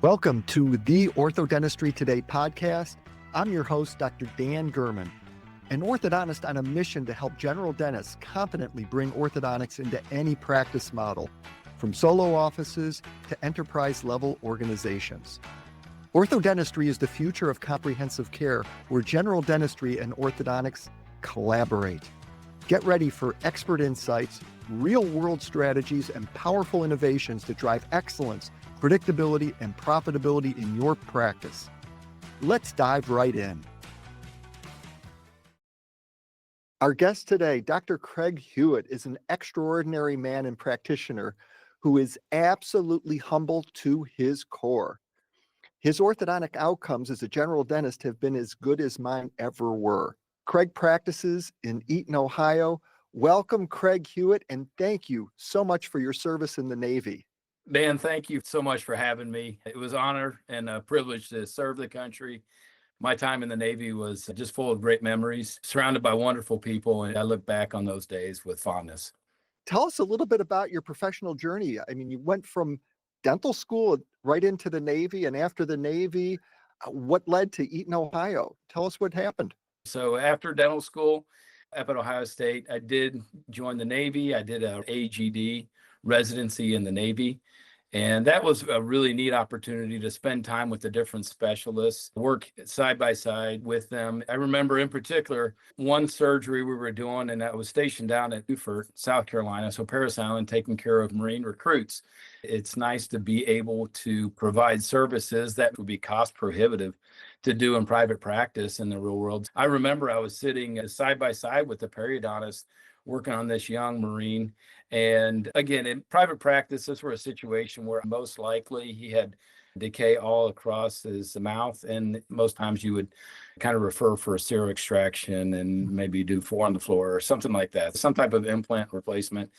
Welcome to the Orthodentistry Today podcast. I'm your host, Dr. Dan Gurman, an orthodontist on a mission to help general dentists confidently bring orthodontics into any practice model, from solo offices to enterprise-level organizations. Orthodentistry is the future of comprehensive care where general dentistry and orthodontics collaborate. Get ready for expert insights, real-world strategies, and powerful innovations to drive excellence, predictability, and profitability in your practice. Let's dive right in. Our guest today, Dr. Craig Hewitt, is an extraordinary man and practitioner who is absolutely humble to his core. His orthodontic outcomes as a general dentist have been as good as mine ever were. Craig practices in Eaton, Ohio. Welcome, Craig Hewitt, and thank you so much for your service in the Navy. Dan, thank you so much for having me. It was an honor and a privilege to serve the country. My time in the Navy was just full of great memories, surrounded by wonderful people, and I look back on those days with fondness. Tell us a little bit about your professional journey. I mean, you went from dental school right into the Navy, and after the Navy, what led to Eaton, Ohio? Tell us what happened. So after dental school up at Ohio State, I did join the Navy. I did a AGD residency in the Navy. And that was a really neat opportunity to spend time with the different specialists, work side by side with them. I remember in particular one surgery we were doing, and I was stationed down at Beaufort, South Carolina, so Parris Island, taking care of Marine recruits. It's nice to be able to provide services that would be cost prohibitive to do in private practice in the real world. I remember I was sitting side by side with the periodontist working on this young Marine. And again, in private practice, this was a situation where most likely he had decay all across his mouth. And most times you would kind of refer for a serial extraction and maybe do 4 on the floor or something like that, some type of implant replacement.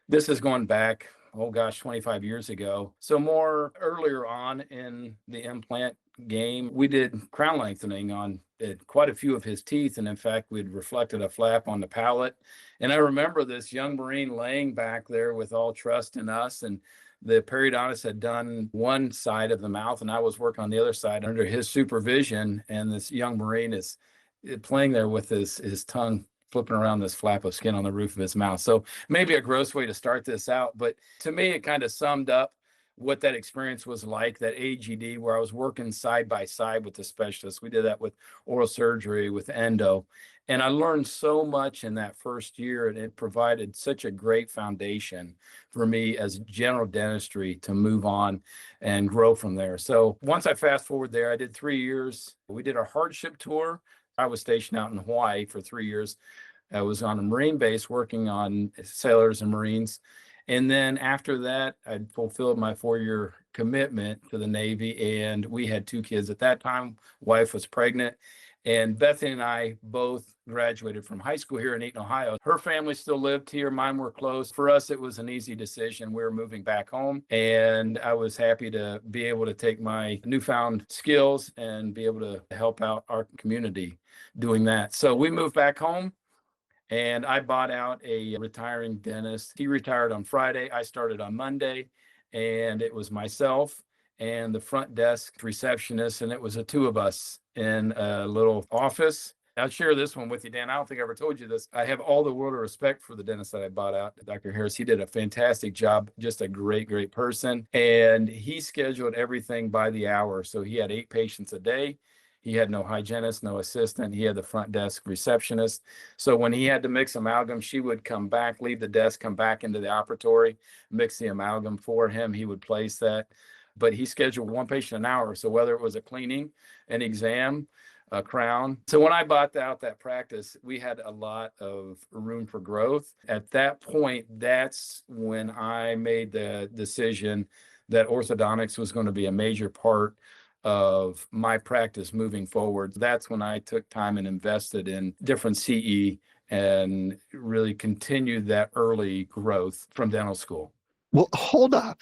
This is going back, 25 years ago. So more earlier on in the implant game, we did crown lengthening on quite a few of his teeth. And in fact, we'd reflected a flap on the palate. And I remember this young Marine laying back there with all trust in us. And the periodontist had done one side of the mouth, and I was working on the other side under his supervision. And this young Marine is playing there with his tongue flipping around this flap of skin on the roof of his mouth. So maybe a gross way to start this out, but to me, it kind of summed up what that experience was like, that AGD, where I was working side by side with the specialists. We did that with oral surgery, with endo, and I learned so much in that first year, and it provided such a great foundation for me as general dentistry to move on and grow from there. So once I fast forward there, I did 3 years. We did a hardship tour. I was stationed out in Hawaii for 3 years. I was on a Marine base working on sailors and Marines. And then after that, I fulfilled my 4-year commitment to the Navy, and we had 2 kids at that time. Wife was pregnant, and Bethany and I both graduated from high school here in Eaton, Ohio. Her family still lived here. Mine were close. For us, it was an easy decision. We were moving back home, and I was happy to be able to take my newfound skills and be able to help out our community doing that. So we moved back home. And I bought out a retiring dentist. He retired on Friday. I started on Monday, and it was myself and the front desk receptionist, and it was the 2 of us in a little office. I'll share this one with you, Dan. I don't think I ever told you this. I have all the world of respect for the dentist that I bought out, Dr. Harris. He did a fantastic job, just a great, great person. And he scheduled everything by the hour. So he had 8 patients a day. He had no hygienist, no assistant. He had the front desk receptionist. So when he had to mix amalgam, she would come back, leave the desk, come back into the operatory, mix the amalgam for him. He would place that. But he scheduled 1 patient an hour. So whether it was a cleaning, an exam, a crown. So when I bought out that practice, we had a lot of room for growth. At that point, that's when I made the decision that orthodontics was going to be a major part of my practice moving forward. That's when I took time and invested in different CE and really continued that early growth from dental school. Well, hold up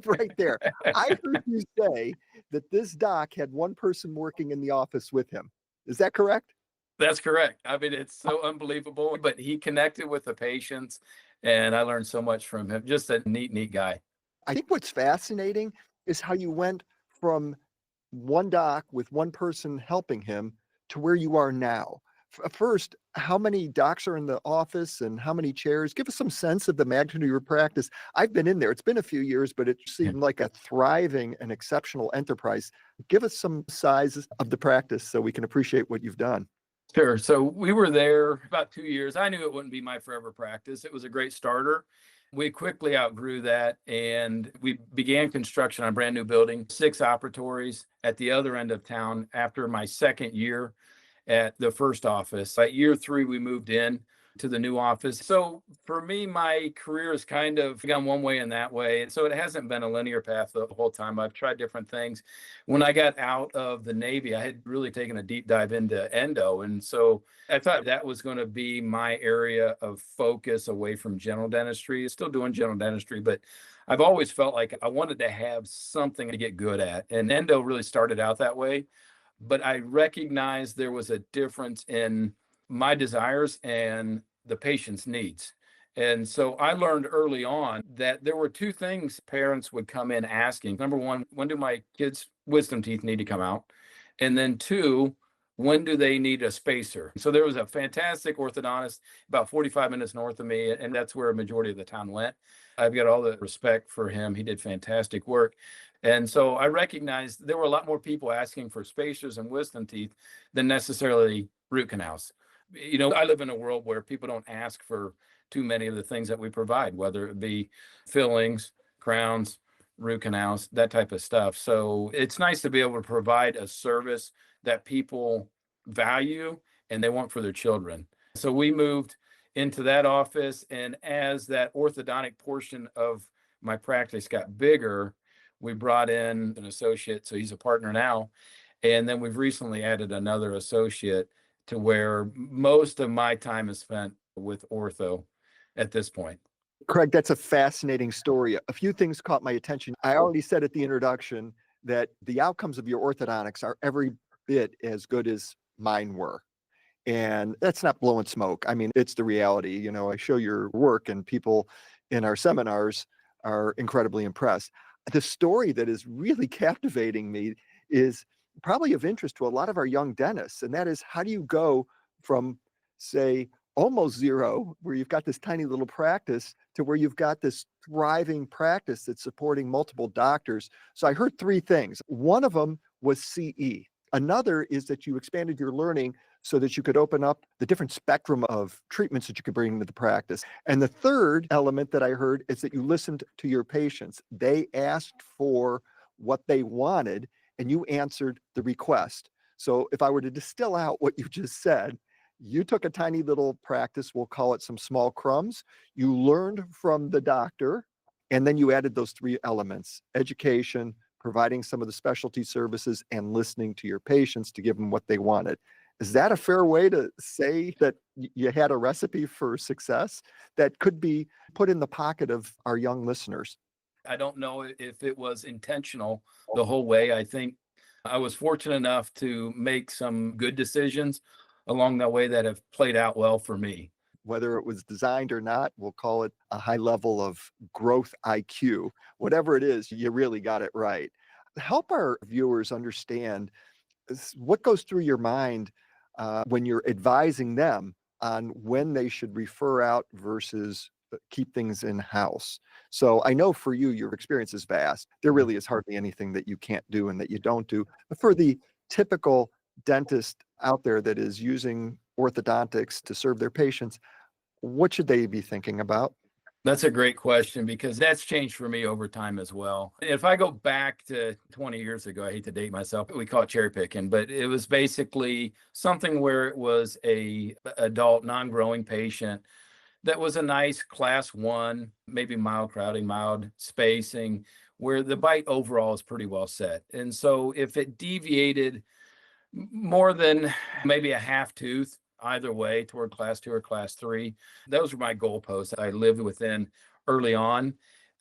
right there. I heard you say that this doc had 1 person working in the office with him. Is that correct? That's correct. I mean, it's so unbelievable, but he connected with the patients, and I learned so much from him. Just a neat guy. I think what's fascinating is how you went from one doc with one person helping him to where you are now? First, how many docs are in the office and how many chairs? Give us some sense of the magnitude of your practice. I've been in there. It's been a few years, but it seemed like a thriving and exceptional enterprise. Give us some sizes of the practice so we can appreciate what you've done. Sure. So we were there about 2 years. I knew it wouldn't be my forever practice. It was a great starter. We quickly outgrew that and we began construction on a brand new building, 6 operatories at the other end of town after my second year at the first office. At year 3, we moved in to the new office. So for me, my career has kind of gone one way and that way. So it hasn't been a linear path the whole time. I've tried different things. When I got out of the Navy, I had really taken a deep dive into endo. And so I thought that was going to be my area of focus away from general dentistry. Still doing general dentistry, but I've always felt like I wanted to have something to get good at. And endo really started out that way. But I recognized there was a difference in my desires and the patient's needs. And so I learned early on that there were 2 things parents would come in asking. Number 1, when do my kids' wisdom teeth need to come out? And then 2, when do they need a spacer? So there was a fantastic orthodontist about 45 minutes north of me, and that's where a majority of the town went. I've got all the respect for him. He did fantastic work. And so I recognized there were a lot more people asking for spacers and wisdom teeth than necessarily root canals. I live in a world where people don't ask for too many of the things that we provide, whether it be fillings, crowns, root canals, that type of stuff. So it's nice to be able to provide a service that people value and they want for their children. So we moved into that office, and as that orthodontic portion of my practice got bigger, we brought in an associate, so he's a partner now. And then we've recently added another associate to where most of my time is spent with ortho at this point. Craig, that's a fascinating story. A few things caught my attention. I already said at the introduction that the outcomes of your orthodontics are every bit as good as mine were. And that's not blowing smoke. I mean, it's the reality. I show your work and people in our seminars are incredibly impressed. The story that is really captivating me is probably of interest to a lot of our young dentists. And that is, how do you go from, say, almost zero, where you've got this tiny little practice, to where you've got this thriving practice that's supporting multiple doctors? So I heard 3 things. One of them was CE. Another is that you expanded your learning so that you could open up the different spectrum of treatments that you could bring into the practice. And the third element that I heard is that you listened to your patients. They asked for what they wanted, and you answered the request. So if I were to distill out what you just said, you took a tiny little practice, we'll call it some small crumbs. You learned from the doctor, and then you added those 3 elements: education, providing some of the specialty services, and listening to your patients to give them what they wanted. Is that a fair way to say that you had a recipe for success that could be put in the pocket of our young listeners? I don't know if it was intentional the whole way. I think I was fortunate enough to make some good decisions along the way that have played out well for me. Whether it was designed or not, we'll call it a high level of growth IQ. Whatever it is, you really got it right. Help our viewers understand what goes through your mind when you're advising them on when they should refer out versus keep things in-house. So I know for you, your experience is vast. There really is hardly anything that you can't do and that you don't do. But for the typical dentist out there that is using orthodontics to serve their patients, what should they be thinking about? That's a great question, because that's changed for me over time as well. If I go back to 20 years ago, I hate to date myself, we call it cherry picking, but it was basically something where it was a adult non-growing patient that was a nice class 1, maybe mild crowding, mild spacing, where the bite overall is pretty well set. And so if it deviated more than maybe a half tooth either way toward class 2 or class 3, those were my goalposts I lived within early on.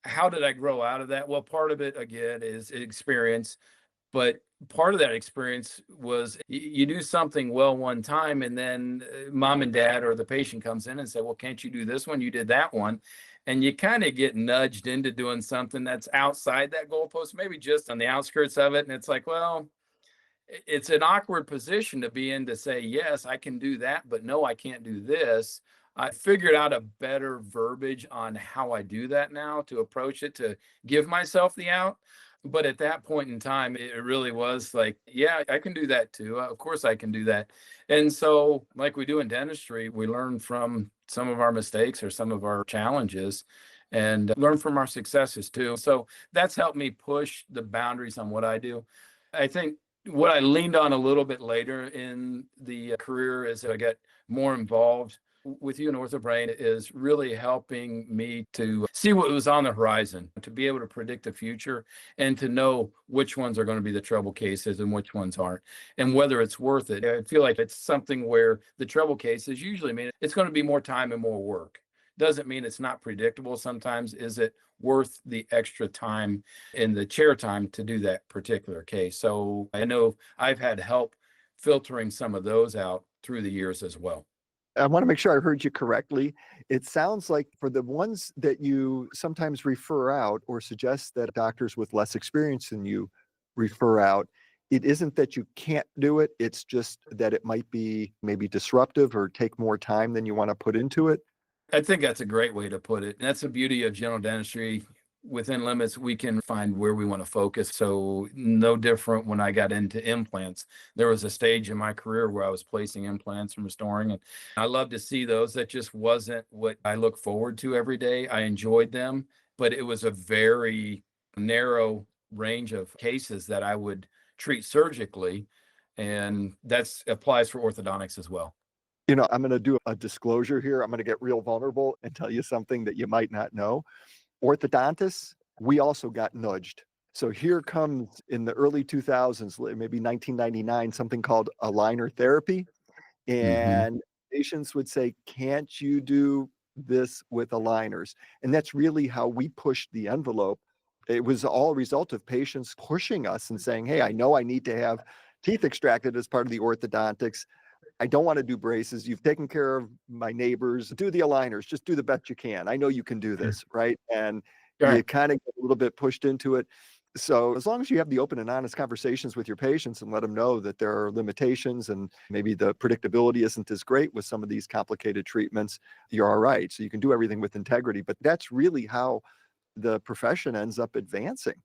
How did I grow out of that? Well, part of it, again, is experience. But part of that experience was you do something well one time, and then mom and dad or the patient comes in and say, well, can't you do this one? You did that one. and you kind of get nudged into doing something that's outside that goalpost, maybe just on the outskirts of it. And it's like, well, it's an awkward position to be in to say, yes, I can do that, but no, I can't do this. I figured out a better verbiage on how I do that now to approach it, to give myself the out. But at that point in time, it really was like, yeah, I can do that too. Of course, I can do that. And so, like we do in dentistry, we learn from some of our mistakes or some of our challenges and learn from our successes too. So that's helped me push the boundaries on what I do. I think what I leaned on a little bit later in the career as I got more involved with you in OrthoBrain is really helping me to see what was on the horizon, to be able to predict the future and to know which ones are going to be the trouble cases and which ones aren't, and whether it's worth it. I feel like it's something where the trouble cases usually mean it's going to be more time and more work. Doesn't mean it's not predictable. Sometimes is it worth the extra time in the chair time to do that particular case? So I know I've had help filtering some of those out through the years as well. I want to make sure I heard you correctly. It sounds like for the ones that you sometimes refer out or suggest that doctors with less experience than you refer out, it isn't that you can't do it. It's just that it might be maybe disruptive or take more time than you want to put into it. I think that's a great way to put it. And that's the beauty of general dentistry. Within limits, we can find where we want to focus. So no different when I got into implants. There was a stage in my career where I was placing implants and restoring, and I love to see those. That just wasn't what I look forward to every day. I enjoyed them, but it was a very narrow range of cases that I would treat surgically. And that's applies for orthodontics as well. You know, I'm going to do a disclosure here. I'm going to get real vulnerable and tell you something that you might not know. Orthodontists, we also got nudged. So here comes in the early 2000s, maybe 1999, something called aligner therapy. Mm-hmm. And patients would say, can't you do this with aligners? And that's really how we pushed the envelope. It was all a result of patients pushing us and saying, hey, I know I need to have teeth extracted as part of the orthodontics. I don't want to do braces. You've taken care of my neighbors. Do the aligners. Just do the best you can. I know you can do this, right? And you Right. kind of get a little bit pushed into it. So as long as you have the open and honest conversations with your patients and let them know that there are limitations and maybe the predictability isn't as great with some of these complicated treatments, you're all right. So you can do everything with integrity. But that's really how the profession ends up advancing.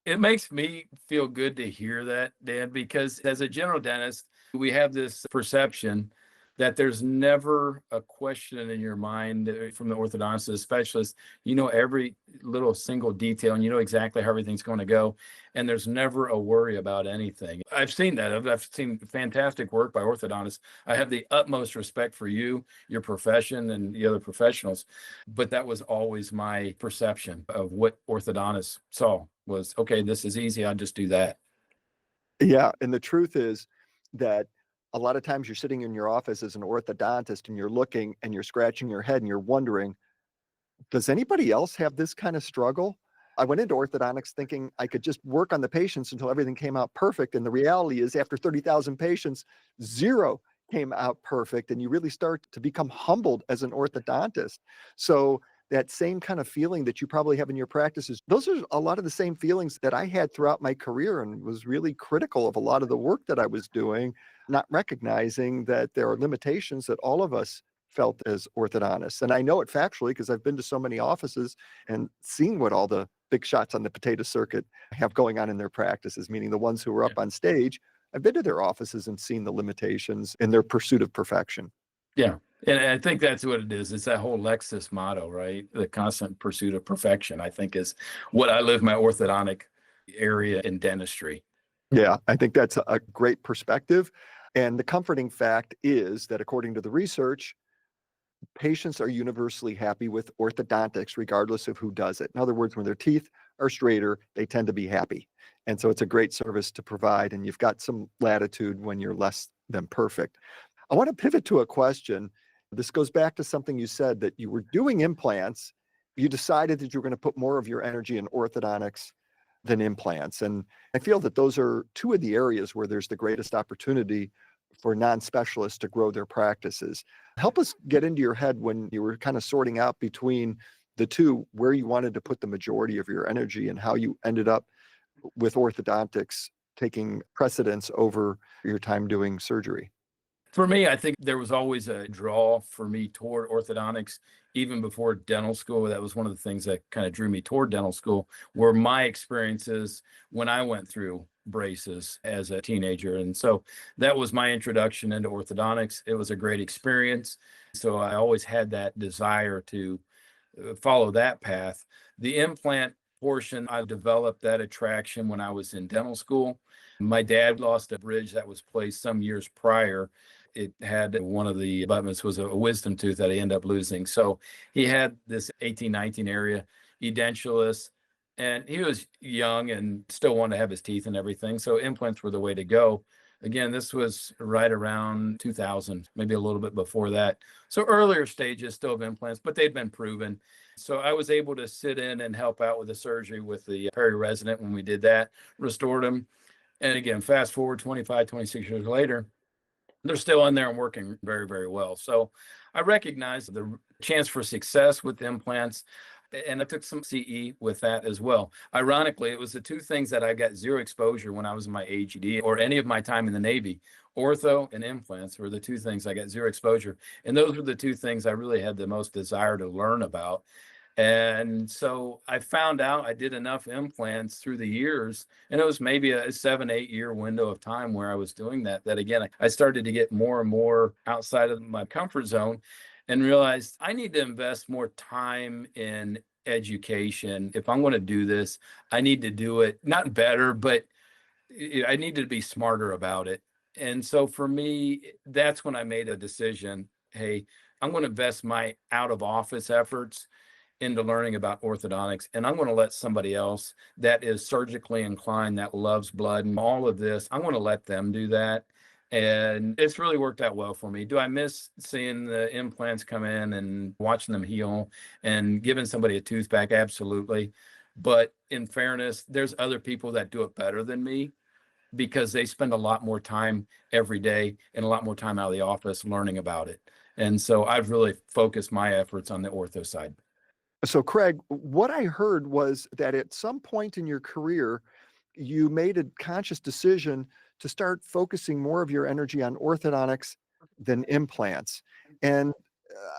It makes me feel good to hear that, Dan, because as a general dentist, we have this perception that there's never a question in your mind from the orthodontist to the specialist. You know every little single detail and you know exactly how everything's going to go. And there's never a worry about anything. I've seen that. I've seen fantastic work by orthodontists. I have the utmost respect for you, your profession, and the other professionals. But that was always my perception of what orthodontists saw was, okay, this is easy. I'll just do that. Yeah. And the truth is that a lot of times you're sitting in your office as an orthodontist and you're looking and you're scratching your head and you're wondering, does anybody else have this kind of struggle? I went into orthodontics thinking I could just work on the patients until everything came out perfect. And the reality is, after 30,000 patients, zero came out perfect. And you really start to become humbled as an orthodontist. So that same kind of feeling that you probably have in your practices, those are a lot of the same feelings that I had throughout my career and was really critical of a lot of the work that I was doing, not recognizing that there are limitations that all of us felt as orthodontists. And I know it factually because I've been to so many offices and seen what all the big shots on the potato circuit have going on in their practices, meaning the ones who are up on stage. I've been to their offices and seen the limitations in their pursuit of perfection. Yeah. And I think that's what it is. It's that whole Lexus motto, right? The constant pursuit of perfection, I think, is what I live my orthodontic area in dentistry. Yeah, I think that's a great perspective. And the comforting fact is that according to the research, patients are universally happy with orthodontics, regardless of who does it. In other words, when their teeth are straighter, they tend to be happy. And so it's a great service to provide, and you've got some latitude when you're less than perfect. I want to pivot to a question. This goes back to something you said that you were doing implants. You decided that you were going to put more of your energy in orthodontics than implants. And I feel that those are two of the areas where there's the greatest opportunity for non-specialists to grow their practices. Help us get into your head when you were kind of sorting out between the two, where you wanted to put the majority of your energy and how you ended up with orthodontics taking precedence over your time doing surgery. For me, I think there was always a draw for me toward orthodontics, even before dental school. That was one of the things that kind of drew me toward dental school, were my experiences when I went through braces as a teenager. And so that was my introduction into orthodontics. It was a great experience. So I always had that desire to follow that path. The implant portion, I developed that attraction when I was in dental school. My dad lost a bridge that was placed some years prior. It had one of the abutments was a wisdom tooth that he ended up losing. So he had this 1819 area edentulous, and he was young and still wanted to have his teeth and everything. So implants were the way to go. Again, this was right around 2000, maybe a little bit before that. So earlier stages still of implants, but they'd been proven. So I was able to sit in and help out with the surgery with the peri-resident when we did that, restored them. And again, fast forward 25, 26 years later, they're still in there and working very, very well. So I recognize the chance for success with implants, and I took some CE with that as well. Ironically, it was the two things that I got zero exposure when I was in my AGD or any of my time in the Navy. Ortho and implants were the two things I got zero exposure. And those were the two things I really had the most desire to learn about. And so I found out I did enough implants through the years, and it was maybe a 7, 8 year window of time where I was doing that. That again, I started to get more and more outside of my comfort zone and realized I need to invest more time in education. If I'm going to do this, I need to do it not better, but I needed to be smarter about it. And so for me, that's when I made a decision. Hey, I'm going to invest my out of office efforts into learning about orthodontics, and I'm going to let somebody else that is surgically inclined, that loves blood and all of this, I'm going to let them do that. And it's really worked out well for me. Do I miss seeing the implants come in and watching them heal and giving somebody a tooth back? Absolutely. But in fairness, there's other people that do it better than me because they spend a lot more time every day and a lot more time out of the office learning about it. And so I've really focused my efforts on the ortho side. So, Craig, what I heard was that at some point in your career, you made a conscious decision to start focusing more of your energy on orthodontics than implants. And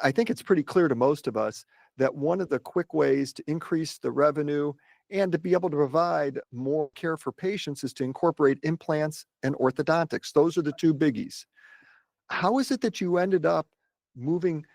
I think it's pretty clear to most of us that one of the quick ways to increase the revenue and to be able to provide more care for patients is to incorporate implants and orthodontics. Those are the two biggies. How is it that you ended up moving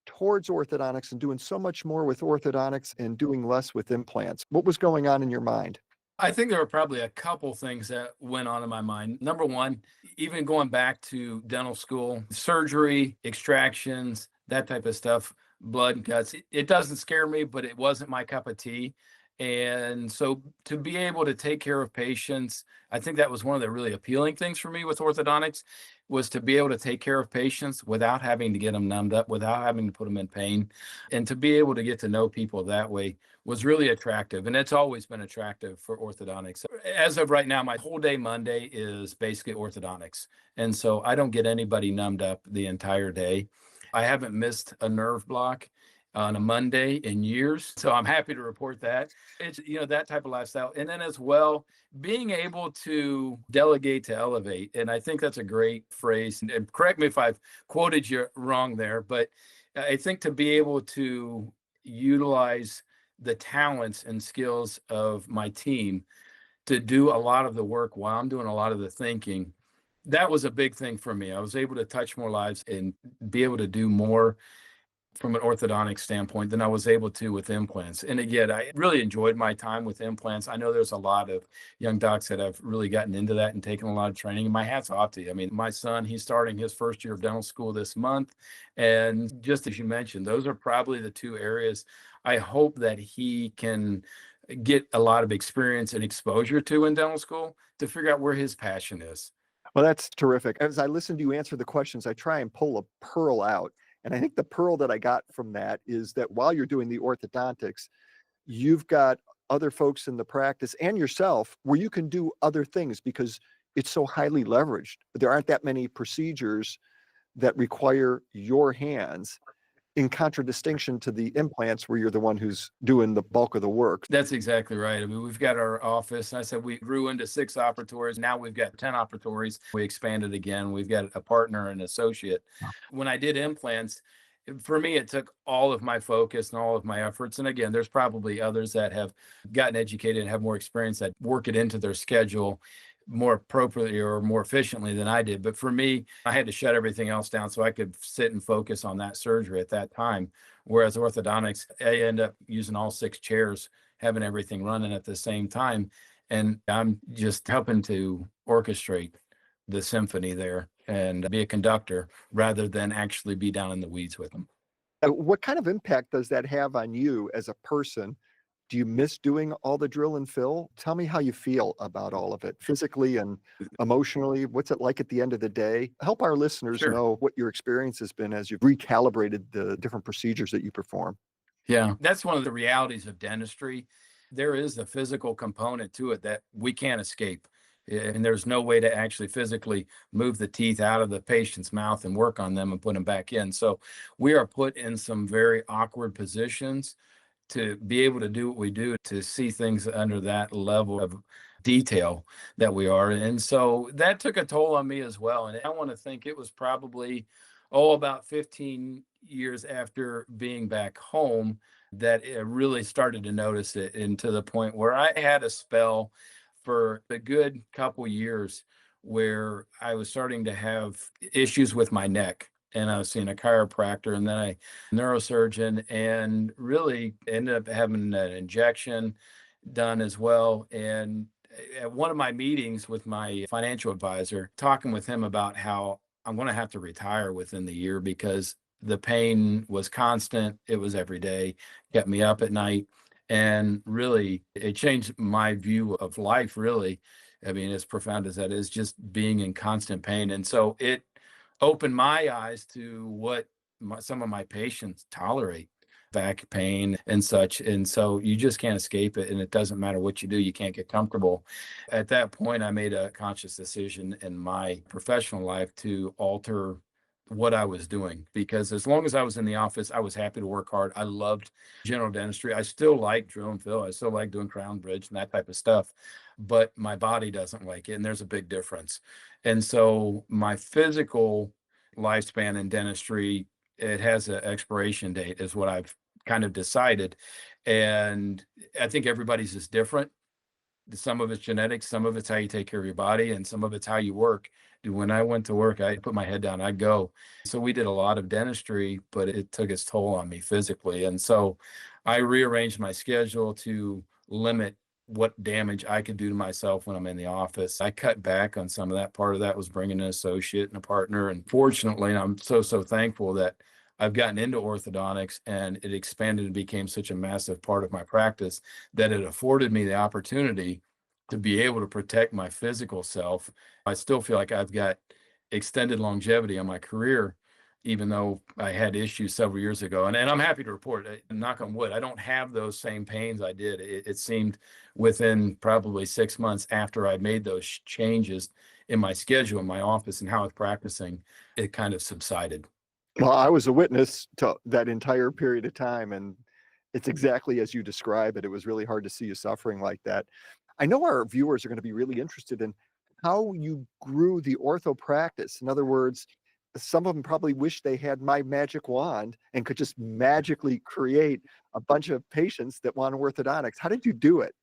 towards orthodontics and doing so much more with orthodontics and doing less with implants? What was going on in your mind? I think there were probably a couple things that went on in my mind. Number one, even going back to dental school, surgery, extractions, that type of stuff, blood and guts, it doesn't scare me, but it wasn't my cup of tea. And so to be able to take care of patients, I think that was one of the really appealing things for me with orthodontics, was to be able to take care of patients without having to get them numbed up, without having to put them in pain. And to be able to get to know people that way was really attractive. And it's always been attractive for orthodontics. As of right now, my whole day Monday is basically orthodontics. And so I don't get anybody numbed up the entire day. I haven't missed a nerve block on a Monday in years. So I'm happy to report that. It's, that type of lifestyle. And then as well, being able to delegate to elevate. And I think that's a great phrase. And correct me if I've quoted you wrong there, but I think to be able to utilize the talents and skills of my team to do a lot of the work while I'm doing a lot of the thinking, that was a big thing for me. I was able to touch more lives and be able to do more from an orthodontic standpoint than I was able to with implants. And again, I really enjoyed my time with implants. I know there's a lot of young docs that have really gotten into that and taken a lot of training. And my hat's off to you. I mean, my son, he's starting his first year of dental school this month. And just as you mentioned, those are probably the two areas I hope that he can get a lot of experience and exposure to in dental school to figure out where his passion is. Well, that's terrific. As I listen to you answer the questions, I try and pull a pearl out. And I think the pearl that I got from that is that while you're doing the orthodontics, you've got other folks in the practice and yourself where you can do other things because it's so highly leveraged. There aren't that many procedures that require your hands. in contradistinction to the implants where you're the one who's doing the bulk of the work. That's exactly right. I mean, we've got our office. I said we grew into 6 operatories. Now we've got 10 operatories. We expanded again. We've got a partner and associate. When I did implants, for me, it took all of my focus and all of my efforts. And again, there's probably others that have gotten educated and have more experience that work it into their schedule more appropriately or more efficiently than I did. But for me, I had to shut everything else down so I could sit and focus on that surgery at that time. Whereas orthodontics, I end up using all 6 chairs, having everything running at the same time. And I'm just helping to orchestrate the symphony there and be a conductor rather than actually be down in the weeds with them. What kind of impact does that have on you as a person? Do you miss doing all the drill and fill? Tell me how you feel about all of it, physically and emotionally. What's it like at the end of the day? Help our listeners Sure. know what your experience has been as you've recalibrated the different procedures that you perform. Yeah, that's one of the realities of dentistry. There is a physical component to it that we can't escape. And there's no way to actually physically move the teeth out of the patient's mouth and work on them and put them back in. So we are put in some very awkward positions to be able to do what we do, to see things under that level of detail that we are. And so that took a toll on me as well. And I want to think it was probably, about 15 years after being back home that it really started to notice it, and to the point where I had a spell for a good couple years where I was starting to have issues with my neck. And I was seeing a chiropractor and then a neurosurgeon, and really ended up having an injection done as well. And at one of my meetings with my financial advisor, talking with him about how I'm going to have to retire within the year because the pain was constant. It was every day, kept me up at night. And really, it changed my view of life, really. I mean, as profound as that is, just being in constant pain. And so it opened my eyes to what some of my patients tolerate, back pain and such. And so you just can't escape it. And it doesn't matter what you do, you can't get comfortable. At that point, I made a conscious decision in my professional life to alter what I was doing, because as long as I was in the office, I was happy to work hard. I loved general dentistry. I still like drill and fill. I still like doing crown bridge and that type of stuff, but my body doesn't like it. And there's a big difference. And so my physical lifespan in dentistry, it has an expiration date, is what I've kind of decided. And I think everybody's is different. Some of it's genetics, some of it's how you take care of your body, and some of it's how you work. When I went to work, I put my head down, I'd go. So we did a lot of dentistry, but it took its toll on me physically. And so I rearranged my schedule to limit what damage I could do to myself when I'm in the office. I cut back on some of that. Part of that was bringing an associate and a partner. And fortunately, I'm so thankful that I've gotten into orthodontics and it expanded and became such a massive part of my practice that it afforded me the opportunity to be able to protect my physical self. I still feel like I've got extended longevity on my career, even though I had issues several years ago. And I'm happy to report, knock on wood, I don't have those same pains I did. It seemed within probably 6 months after I made those changes in my schedule, in my office, and how I was practicing, it kind of subsided. Well, I was a witness to that entire period of time, and it's exactly as you describe it. It was really hard to see you suffering like that. I know our viewers are going to be really interested in how you grew the ortho practice. In other words, some of them probably wish they had my magic wand and could just magically create a bunch of patients that want orthodontics. How did you do it?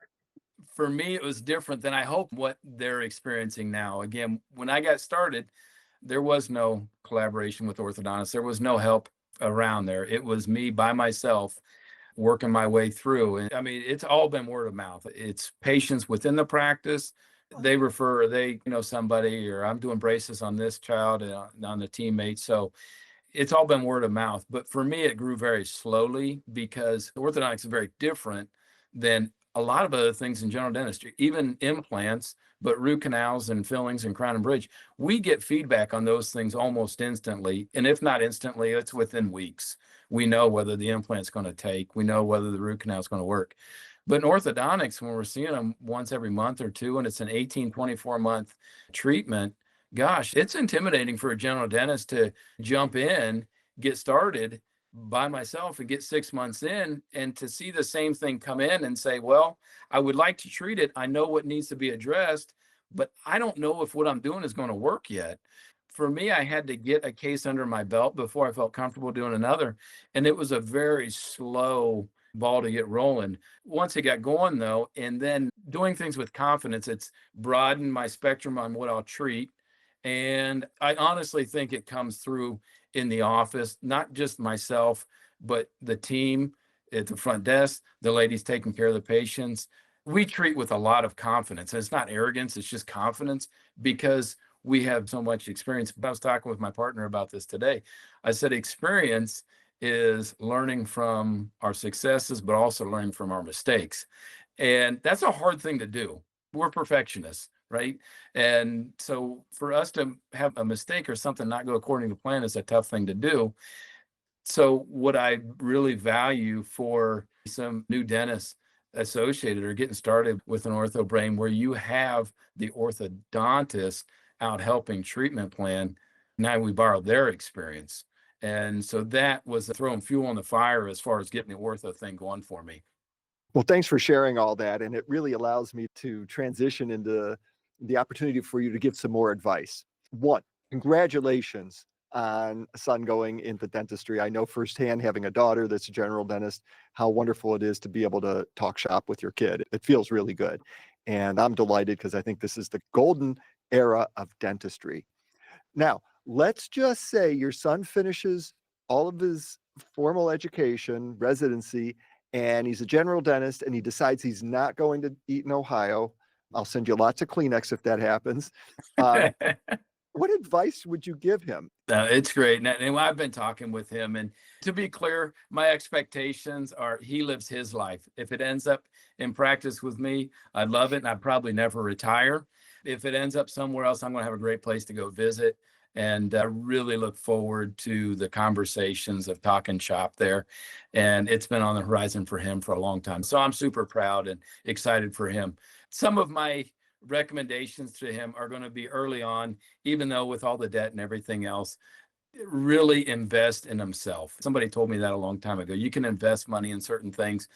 For me, it was different than I hope what they're experiencing now. Again, when I got started, there was no collaboration with orthodontists. There was no help around there. It was me by myself working my way through. And I mean, it's all been word of mouth. It's patients within the practice. They refer, they know somebody, or I'm doing braces on this child and on the teammate. So it's all been word of mouth. But for me, it grew very slowly because orthodontics is very different than a lot of other things in general dentistry, even implants, but root canals and fillings and crown and bridge. We get feedback on those things almost instantly. And if not instantly, it's within weeks. We know whether the implant's going to take, we know whether the root canal is going to work. But in orthodontics, when we're seeing them once every month or two, and it's an 18, 24-month treatment, gosh, it's intimidating for a general dentist to jump in, get started, by myself and get 6 months in, and to see the same thing come in and say, well, I would like to treat it. I know what needs to be addressed, but I don't know if what I'm doing is going to work yet. For me, I had to get a case under my belt before I felt comfortable doing another. And it was a very slow ball to get rolling. Once it got going, though, and then doing things with confidence, it's broadened my spectrum on what I'll treat. And I honestly think it comes through in the office, not just myself, but the team at the front desk, the ladies taking care of the patients. We treat with a lot of confidence. And it's not arrogance, it's just confidence because we have so much experience. I was talking with my partner about this today. I said, experience is learning from our successes, but also learning from our mistakes. And that's a hard thing to do. We're perfectionists, right? And so for us to have a mistake or something not go according to plan is a tough thing to do. So what I really value for some new dentists associated or getting started with an ortho brain, where you have the orthodontist out helping treatment plan, now we borrow their experience. And so that was throwing fuel on the fire as far as getting the ortho thing going for me. Well, thanks for sharing all that. And it really allows me to transition into the opportunity for you to give some more advice. One, congratulations on a son going into dentistry. I know firsthand, having a daughter that's a general dentist, how wonderful it is to be able to talk shop with your kid. It feels really good. And I'm delighted because I think this is the golden era of dentistry. Now, let's just say your son finishes all of his formal education, residency, and he's a general dentist and he decides he's not going to Eaton, Ohio. I'll send you lots of Kleenex if that happens. What advice would you give him? It's great. And I've been talking with him. And to be clear, my expectations are he lives his life. If it ends up in practice with me, I'd love it. And I'd probably never retire. If it ends up somewhere else, I'm going to have a great place to go visit. And I really look forward to the conversations of talking shop there. And it's been on the horizon for him for a long time. So I'm super proud and excited for him. Some of my recommendations to him are going to be early on, even though with all the debt and everything else, really invest in himself. Somebody told me that a long time ago. You can invest money in certain things,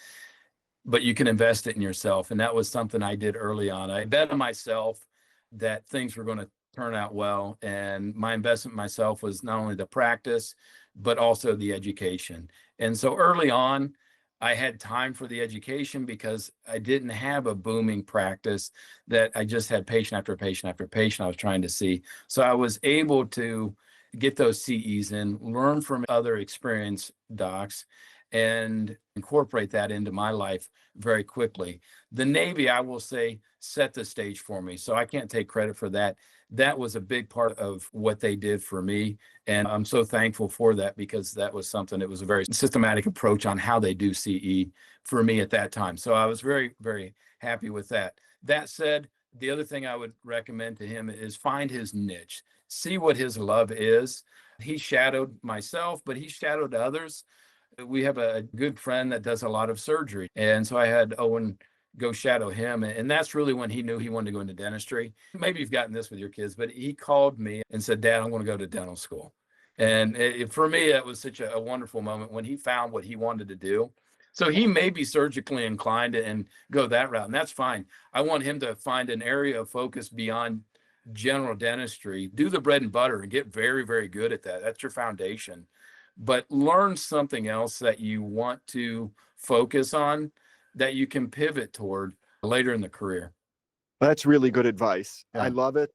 but you can invest it in yourself. And that was something I did early on. I bet on myself that things were going to turn out well. And my investment in myself was not only the practice, but also the education. And so early on, I had time for the education because I didn't have a booming practice that I just had patient after patient after patient I was trying to see. So I was able to get those CEs in, learn from other experienced docs, and incorporate that into my life very quickly. The Navy, I will say, set the stage for me. So I can't take credit for that. That was a big part of what they did for me. And I'm so thankful for that because that was something that was a very systematic approach on how they do CE for me at that time. So I was very, very happy with that. That said, the other thing I would recommend to him is find his niche, see what his love is. He shadowed myself, but he shadowed others. We have a good friend that does a lot of surgery. And so I had Owen go shadow him. And that's really when he knew he wanted to go into dentistry. Maybe you've gotten this with your kids, but he called me and said, Dad, I'm going to go to dental school. And for me, that was such a wonderful moment when he found what he wanted to do. So he may be surgically inclined and go that route, and that's fine. I want him to find an area of focus beyond general dentistry, do the bread and butter and get very, very good at that. That's your foundation. But learn something else that you want to focus on that you can pivot toward later in the career. That's really good advice. Yeah. I love it.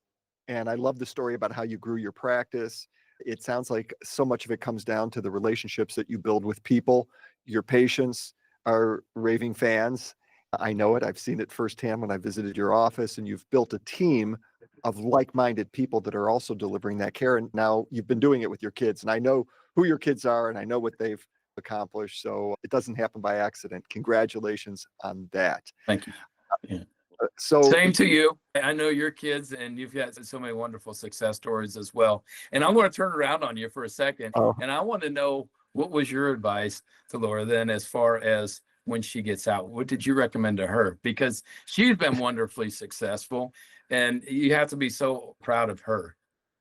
And I love the story about how you grew your practice. It sounds like so much of it comes down to the relationships that you build with people. Your patients are raving fans. I know it. I've seen it firsthand when I visited your office, and you've built a team of like-minded people that are also delivering that care. And now you've been doing it with your kids, and I know who your kids are and I know what they've accomplished. So it doesn't happen by accident. Congratulations on that. Thank you. Yeah. So same to you. I know your kids and you've got so many wonderful success stories as well. And I'm going to turn around on you for a second. And I want to know, what was your advice to Laura then as far as when she gets out? What did you recommend to her? Because she's been wonderfully successful and you have to be so proud of her.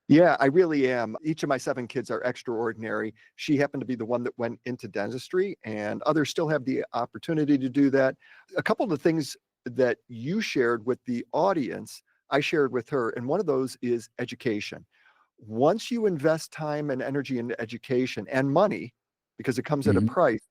Yeah, I really am. Each of my 7 kids are extraordinary. She happened to be the one that went into dentistry, and others still have the opportunity to do that. A couple of the things that you shared with the audience, I shared with her, and one of those is education. Once you invest time and energy into education and money, because it comes at a Mhm. price,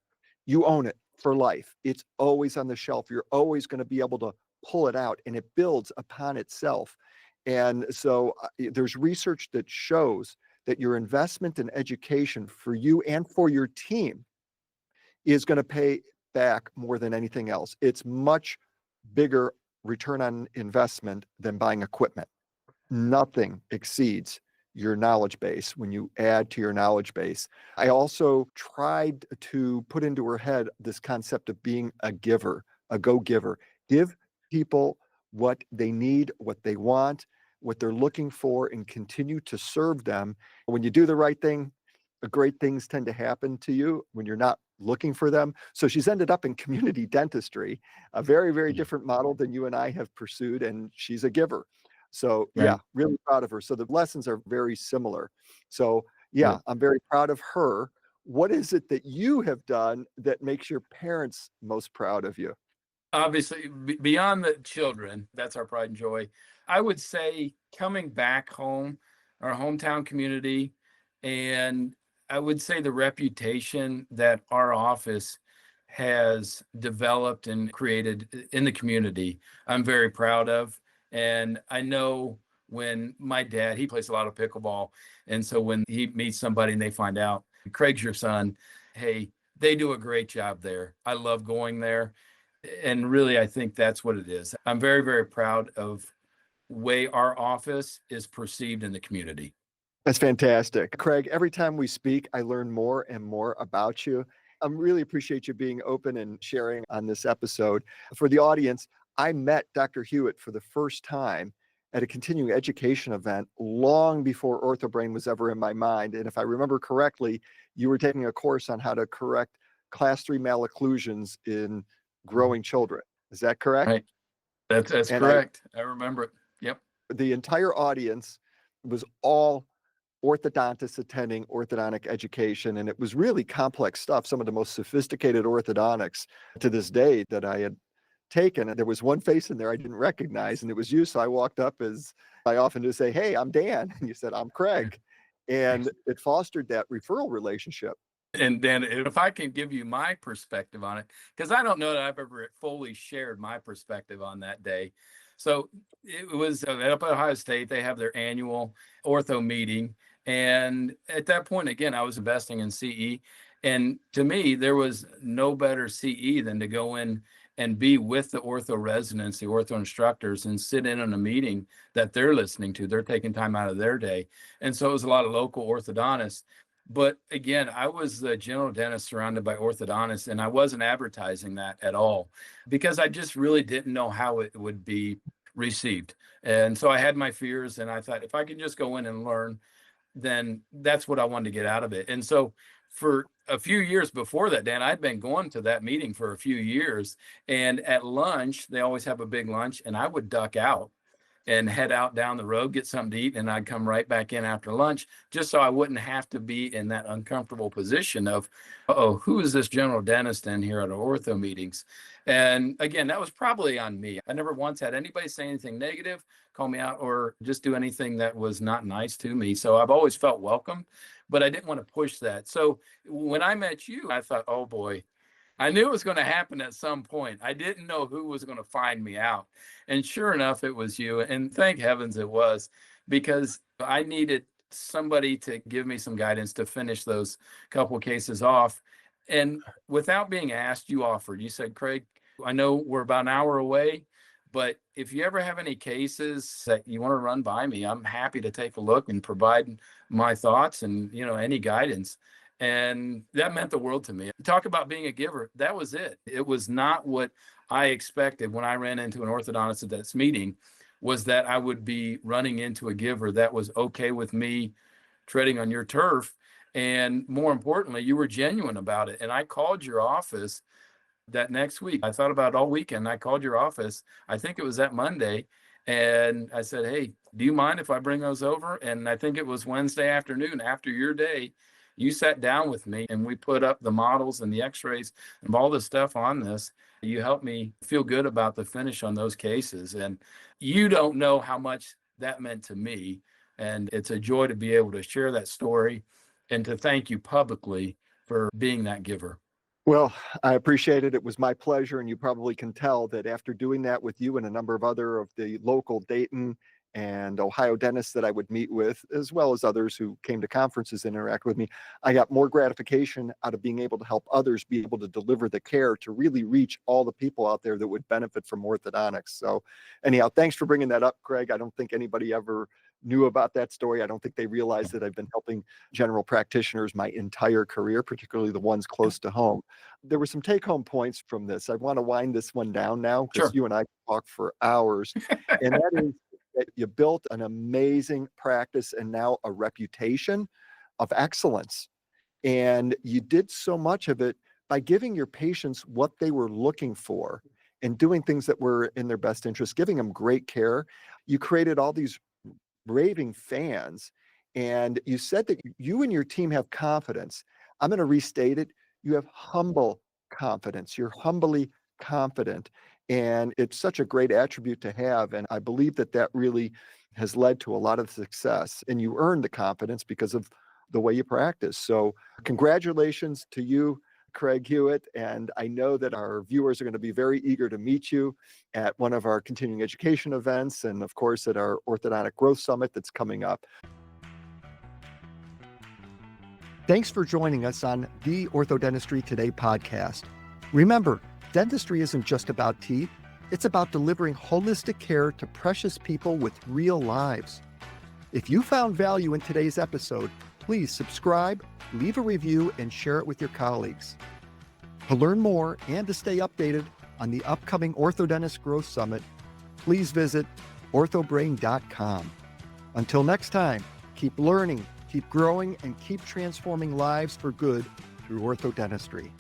you own it for life. It's always on the shelf. You're always going to be able to pull it out, and it builds upon itself. And so there's research that shows that your investment in education for you and for your team is going to pay back more than anything else. It's much bigger return on investment than buying equipment. Nothing exceeds your knowledge base when you add to your knowledge base. I also tried to put into her head this concept of being a giver, a go giver. Give people what they need, what they want, what they're looking for, and continue to serve them. When you do the right thing, great things tend to happen to you when you're not looking for them. So she's ended up in community dentistry, a very, very Yeah. different model than you and I have pursued, and she's a giver. So yeah, Right. really proud of her. So the lessons are very similar. So yeah, Good. I'm very proud of her. What is it that you have done that makes your parents most proud of you? Obviously, beyond the children, that's our pride and joy. I would say coming back home, our hometown community, and I would say the reputation that our office has developed and created in the community, I'm very proud of. And I know when my dad, he plays a lot of pickleball. And so when he meets somebody and they find out, Craig's your son, hey, they do a great job there. I love going there. And really, I think that's what it is. I'm very, very proud of way our office is perceived in the community. That's fantastic. Craig, every time we speak, I learn more and more about you. I really appreciate you being open and sharing on this episode. For the audience, I met Dr. Hewitt for the first time at a continuing education event long before OrthoBrain was ever in my mind. And if I remember correctly, you were taking a course on how to correct class 3 malocclusions in Mhm. growing children. Is that correct? Right. That's And I correct. I remember it. Yep. the entire audience was all orthodontists attending orthodontic education. And it was really complex stuff, some of the most sophisticated orthodontics to this day that I had taken. And there was one face in there I didn't recognize, and it was you. So I walked up, as I often do, say, "Hey, I'm Dan." And you said, "I'm Craig." And it fostered that referral relationship. And then if I can give you my perspective on it, because I don't know that I've ever fully shared my perspective on that day. So it was up at Ohio State. They have their annual ortho meeting. And at that point, again, I was investing in CE. And to me, there was no better CE than to go in and be with the ortho residents, the ortho instructors, and sit in on a meeting that they're listening to. They're taking time out of their day. And so it was a lot of local orthodontists. But again, I was the general dentist surrounded by orthodontists, and I wasn't advertising that at all because I just really didn't know how it would be received. And so I had my fears, and I thought if I could just go in and learn, then that's what I wanted to get out of it. And so for a few years before that, Dan, I'd been going to that meeting for a few years. And at lunch, they always have a big lunch, and I would duck out and head out down the road, get something to eat, and I'd come right back in after lunch, just so I wouldn't have to be in that uncomfortable position of, oh, who is this general dentist in here at our ortho meetings? And again, that was probably on me. I never once had anybody say anything negative, call me out, or just do anything that was not nice to me. So I've always felt welcome, but I didn't want to push that. So when I met you, I thought, oh boy, I knew it was going to happen at some point. I didn't know who was going to find me out. And sure enough, it was you. And thank heavens it was, because I needed somebody to give me some guidance to finish those couple cases off. And without being asked, you offered. You said, Craig, I know we're about an hour away, but if you ever have any cases that you want to run by me, I'm happy to take a look and provide my thoughts and, any guidance. And that meant the world to me. Talk about being a giver. That was it. It was not what I expected when I ran into an orthodontist at this meeting, was that I would be running into a giver that was okay with me treading on your turf. And more importantly, you were genuine about it. And I called your office that next week. I thought about it all weekend. I called your office. I think it was that Monday. And I said, hey, do you mind if I bring those over? And I think it was Wednesday afternoon after your day, you sat down with me and we put up the models and the x-rays and all the stuff on this. You helped me feel good about the finish on those cases. And you don't know how much that meant to me. And it's a joy to be able to share that story and to thank you publicly for being that giver. Well, I appreciate it. It was my pleasure. And you probably can tell that after doing that with you and a number of other of the local Dayton and Ohio dentists that I would meet with, as well as others who came to conferences and interact with me, I got more gratification out of being able to help others be able to deliver the care to really reach all the people out there that would benefit from orthodontics. So anyhow, thanks for bringing that up, Craig. I don't think anybody ever knew about that story. I don't think they realized that I've been helping general practitioners my entire career, particularly the ones close to home. There were some take-home points from this. I want to wind this one down now because Sure. you and I talk for hours. And that is that you built an amazing practice and now a reputation of excellence. And you did so much of it by giving your patients what they were looking for and doing things that were in their best interest, giving them great care. You created all these raving fans, and you said that you and your team have confidence. I'm going to restate it. You have humble confidence. You're humbly confident, and it's such a great attribute to have. And I believe that that really has led to a lot of success, and you earned the confidence because of the way you practice. So congratulations to you, Craig Hewitt. And I know that our viewers are going to be very eager to meet you at one of our continuing education events, and of course at our Orthodontic Growth Summit that's coming up. Thanks for joining us on the Orthodentistry Today podcast. Remember, dentistry isn't just about teeth, it's about delivering holistic care to precious people with real lives. If you found value in today's episode, please subscribe, leave a review, and share it with your colleagues. To learn more and to stay updated on the upcoming Orthodontist Growth Summit, please visit orthobrain.com. Until next time, keep learning, keep growing, and keep transforming lives for good through orthodentistry.